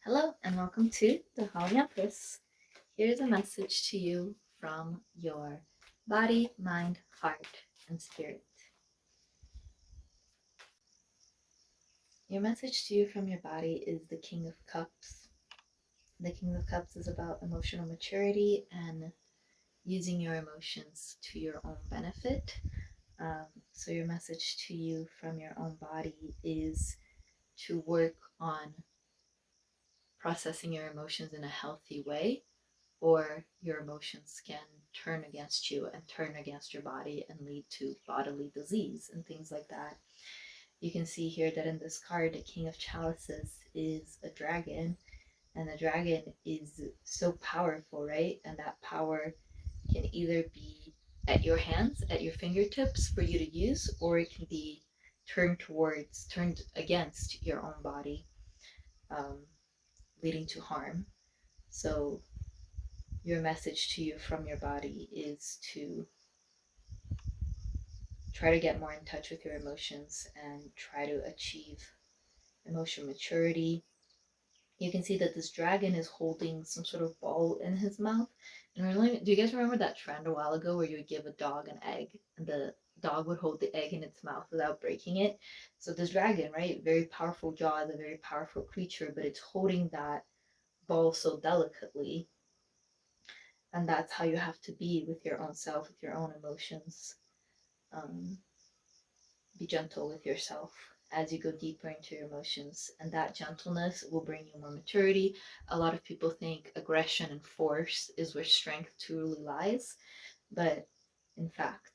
Hello and welcome to the Holly Empress. Here's a message to you from your body, mind, heart, and spirit. Your message to you from your body is the King of Cups. The King of Cups is about emotional maturity and using your emotions to your own benefit. So your message to you from your own body is to work on processing your emotions in a healthy way, or your emotions can turn against you and turn against your body and lead to bodily disease and things like that. You can see here that in this card, the King of Chalices is a dragon, and the dragon is so powerful, right? And that power can either be at your hands, at your fingertips for you to use, or it can be turned against your own body, um, leading to harm. So your message to you from your body is to try to get more in touch with your emotions and try to achieve emotional maturity. You can see that this dragon is holding some sort of ball in his mouth. And really, do you guys remember that trend a while ago where you would give a dog an egg and the dog would hold the egg in its mouth without breaking it? So this dragon, right, very powerful jaws, a very powerful creature, but it's holding that ball so delicately. And that's how you have to be with your own self, with your own emotions. Um, be gentle with yourself as you go deeper into your emotions, and that gentleness will bring you more maturity. A lot of people think aggression and force is where strength truly lies, but in fact,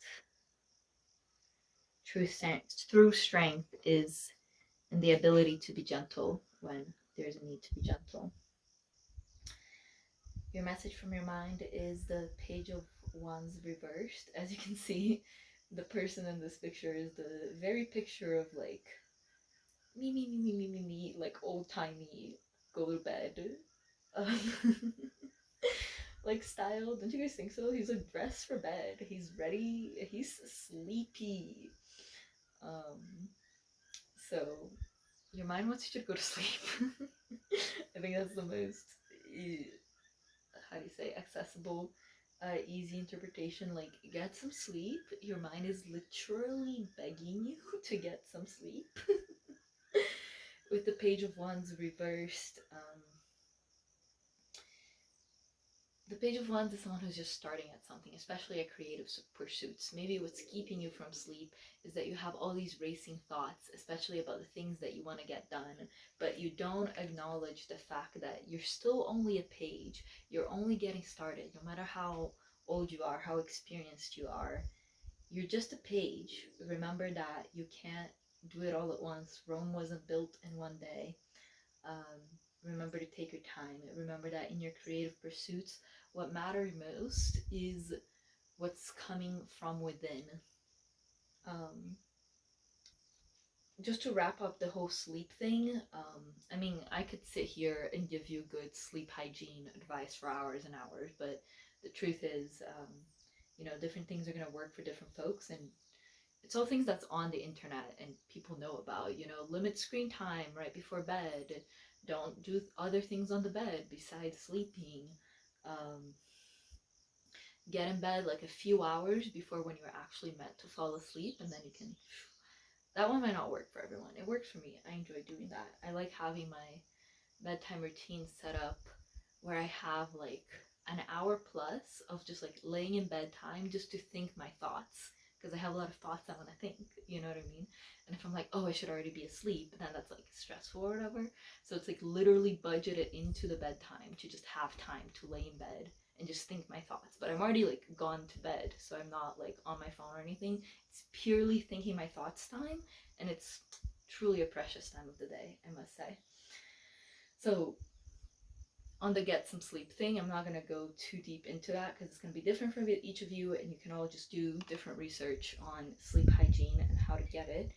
true strength is in the ability to be gentle when there's a need to be gentle. Your message from your mind is the Page of Wands reversed. As you can see, the person in this picture is the very picture of like me, like old timey, go to bed, um, like style. Don't you guys think so? He's like dressed for bed. He's ready. He's sleepy. Um, so your mind wants you to go to sleep. I think that's the most, how do you say, accessible, easy interpretation. Like, get some sleep. Your mind is literally begging you to get some sleep. With the Page of Wands reversed, the Page of Wands is someone who's just starting at something, especially at creative pursuits. Maybe what's keeping you from sleep is that you have all these racing thoughts, especially about the things that you want to get done, but you don't acknowledge the fact that you're still only a page. You're only getting started, no matter how old you are, how experienced you are. You're just a page. Remember that you can't do it all at once. Rome wasn't built in one day. Um, Remember to take your time. Remember that in your creative pursuits, what matters most is what's coming from within. Um, just to wrap up the whole sleep thing, I mean, I could sit here and give you good sleep hygiene advice for hours and hours, but the truth is, different things are going to work for different folks, and it's all things that's on the internet and people know about. Limit screen time right before bed. Don't do other things on the bed besides sleeping. Um, get in bed like a few hours before when you're actually meant to fall asleep, and then you can. That one might not work for everyone. It works for me. I enjoy doing that. I like having my bedtime routine set up where I have like an hour plus of just like laying in bed time just to think my thoughts, because I have a lot of thoughts I want to think, you know what I mean? And if I'm like, oh, I should already be asleep, then that's like stressful or whatever. So it's like literally budgeted into the bedtime to just have time to lay in bed and just think my thoughts. But I'm already like gone to bed, so I'm not like on my phone or anything. It's purely thinking my thoughts time, and it's truly a precious time of the day, I must say. So on the get some sleep thing, I'm not going to go too deep into that because it's going to be different for each of you, and you can all just do different research on sleep hygiene and how to get it.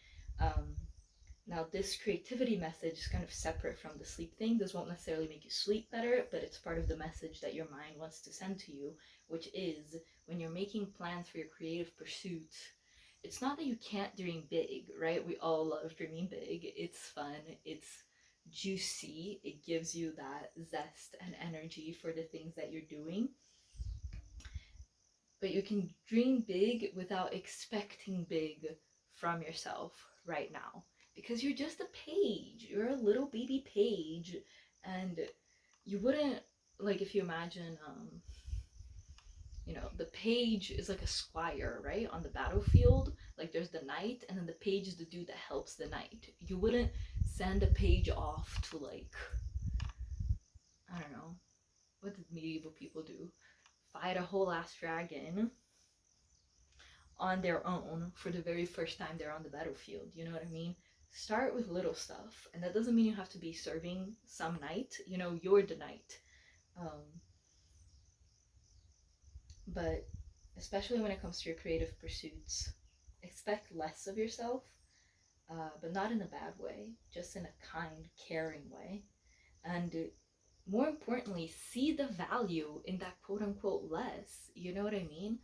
Now, this creativity message is kind of separate from the sleep thing. This won't necessarily make you sleep better, but it's part of the message that your mind wants to send to you, which is when you're making plans for your creative pursuits, it's not that you can't dream big, right? We all love dreaming big. It's fun. It's juicy. It gives you that zest and energy for the things that you're doing. But you can dream big without expecting big from yourself right now. Because you're just a page. You're a little baby page. And you wouldn't, like, if you imagine, the page is like a squire, right? On the battlefield, like there's the knight, and then the page is the dude that helps the knight. You wouldn't send a page off to, like, I don't know, what did medieval people do? Fight a whole ass dragon on their own for the very first time they're on the battlefield. You know what I mean? Start with little stuff, and that doesn't mean you have to be serving some knight. You're the knight. But especially when it comes to your creative pursuits, expect less of yourself, but not in a bad way, just in a kind, caring way. And more importantly, see the value in that quote unquote less. You know what I mean?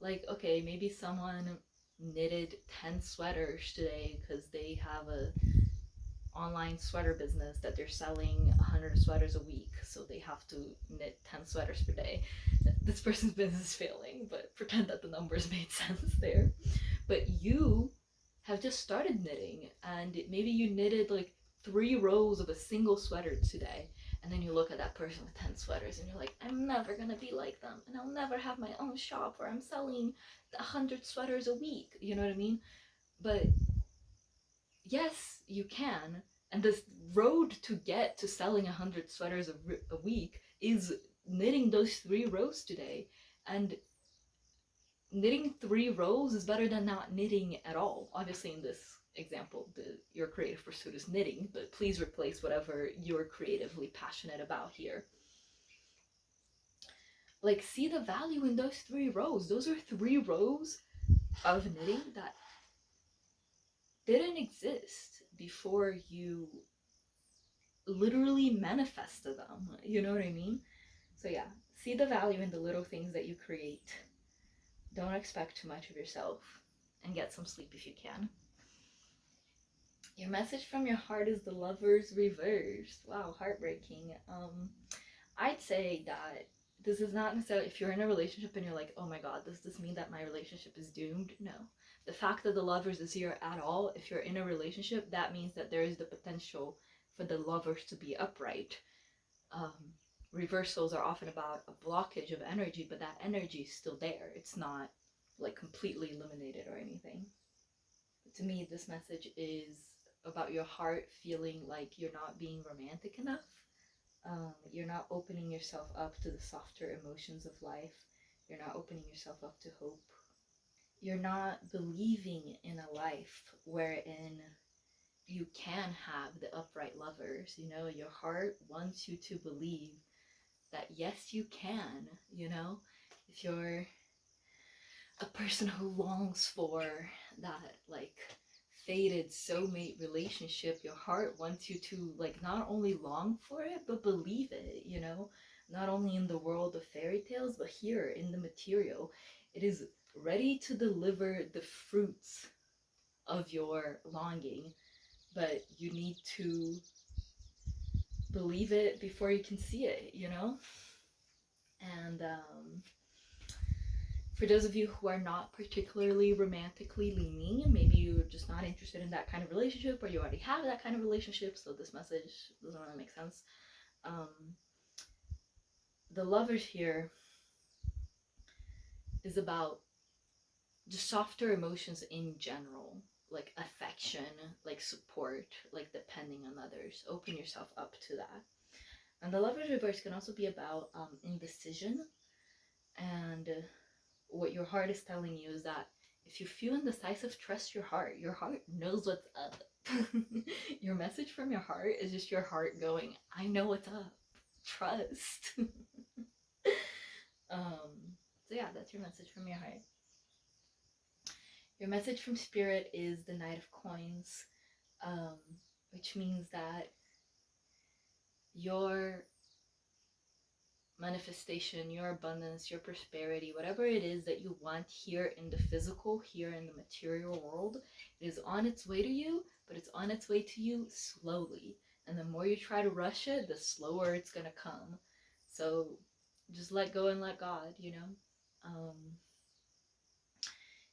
Like, okay, maybe someone knitted 10 sweaters today because they have a online sweater business that they're selling 100 sweaters a week, so they have to knit 10 sweaters per day. This person's business is failing, but pretend that the numbers made sense there. But you have just started knitting, and maybe you knitted like 3 rows of a single sweater today, and then you look at that person with 10 sweaters and you're like, I'm never gonna be like them, and I'll never have my own shop where I'm selling 100 sweaters a week. You know what I mean? But yes, you can. And this road to get to selling 100 sweaters a week is knitting those 3 rows today. And knitting 3 rows is better than not knitting at all. Obviously, in this example, your creative pursuit is knitting, but please replace whatever you're creatively passionate about here. Like, see the value in those 3 rows. Those are 3 rows of knitting that didn't exist before you literally manifested them. You know what I mean? So yeah, see the value in the little things that you create. Don't expect too much of yourself, and get some sleep if you can. Your message from your heart is the Lovers reversed. Wow, heartbreaking. I'd say that this is not necessarily, if you're in a relationship and you're like, oh my god, does this mean that my relationship is doomed? No. The fact that the Lovers is here at all, if you're in a relationship, that means that there is the potential for the Lovers to be upright. Reversals are often about a blockage of energy, but that energy is still there. It's not like completely eliminated or anything. But to me, this message is about your heart feeling like you're not being romantic enough. You're not opening yourself up to the softer emotions of life. You're not opening yourself up to hope. You're not believing in a life wherein you can have the upright lovers. Your heart wants you to believe that yes, you can. If you're a person who longs for that, like, fated soulmate relationship, your heart wants you to, like, not only long for it, but believe it, not only in the world of fairy tales, but here in the material. It is ready to deliver the fruits of your longing, but you need to believe it before you can see it, And for those of you who are not particularly romantically leaning, maybe you're just not interested in that kind of relationship, or you already have that kind of relationship, so this message doesn't really make sense. The Lovers here is about just softer emotions in general, like affection, like support, like depending on others. Open yourself up to that. And the Lovers reverse can also be about indecision. And what your heart is telling you is that if you feel indecisive, trust your heart. Your heart knows what's up. Your message from your heart is just your heart going, I know what's up. Trust. So yeah, that's your message from your heart. Your message from Spirit is the Knight of Coins, which means that your manifestation, your abundance, your prosperity, whatever it is that you want here in the physical, here in the material world, it is on its way to you, but it's on its way to you slowly. And the more you try to rush it, the slower it's gonna come. So just let go and let God, you know.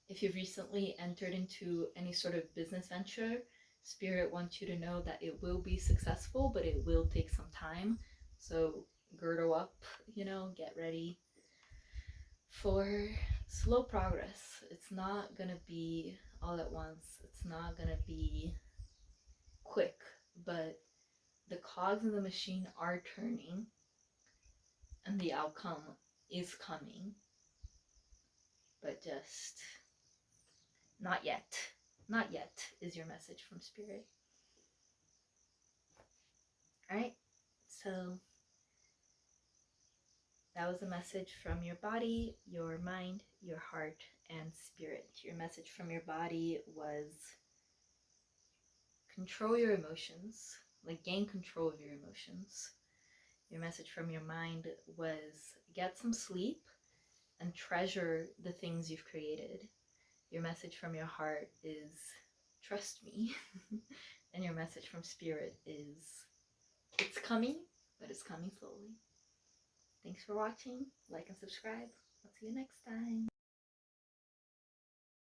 If you've recently entered into any sort of business venture, Spirit wants you to know that it will be successful, but it will take some time. So girdle up, you know, get ready for slow progress. It's not gonna be all at once. It's not gonna be quick, but the cogs in the machine are turning and the outcome is coming, but just not yet. Not yet is your message from Spirit. All right, so that was a message from your body, your mind, your heart, and spirit. Your message from your body was control your emotions, like gain control of your emotions. Your message from your mind was get some sleep and treasure the things you've created. Your message from your heart is trust me. And your message from Spirit is it's coming, but it's coming slowly. Thanks for watching. Like and subscribe. I'll see you next time.